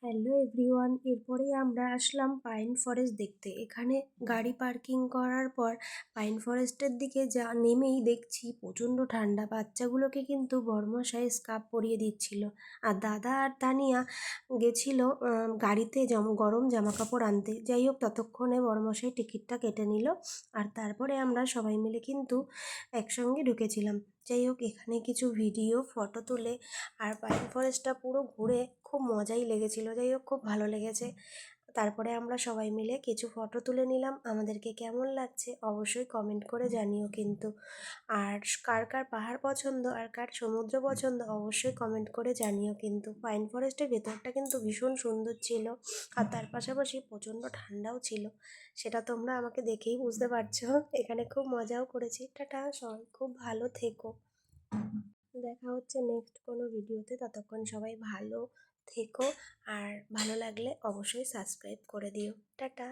Hello everyone, এরপরেই আমরা আসলাম pine forest দেখতে। এখানে গাড়ি পার্কিং করার পর পাইন ফরেস্টের দিকে নেমেই দেখছি প্রচণ্ড ঠান্ডা। বাচ্চাগুলোকে কিন্তু বড়মশাই স্কার্ফ পরিয়ে দিচ্ছিল, আর দাদা আর তানিয়া গেছিল গাড়িতে গরম জামা কাপড় আনতে। যাই হোক, ততক্ষণে বড়মশাই টিকিটটা কেটে নিল, আর তারপরে আমরা সবাই মিলে কিন্তু একসঙ্গে ঢুকেছিলাম। যাই হোক, এখানে কিছু ভিডিও ফটো তুলে আর পাইন ফরেস্টটা পুরো ঘুরে খুব মজাই লেগেছিল। যাই হোক, খুব ভালো লেগেছে। তারপরে আমরা সবাই মিলে কিছু ফটো তুলে নিলাম। আমাদেরকে কেমন লাগছে অবশ্যই কমেন্ট করে জানিও কিন্তু। আর কার কার পাহাড় পছন্দ আর কার সমুদ্র পছন্দ অবশ্যই কমেন্ট করে জানিও কিন্তু। পাইন ফরেস্টের ভেতরটা কিন্তু ভীষণ সুন্দর ছিল, আর তার পাশাপাশি প্রচণ্ড ঠান্ডাও ছিল। সেটা তোমরা আমাকে দেখেই বুঝতে পারছো। এখানে খুব মজাও করেছি। টাটা, সবাই খুব ভালো থেকো। দেখা হচ্ছে নেক্সট কোনো ভিডিওতে। ততক্ষণ সবাই ভালো থেকো, আর ভালো লাগলে অবশ্যই সাবস্ক্রাইব করে দিও। টাটা।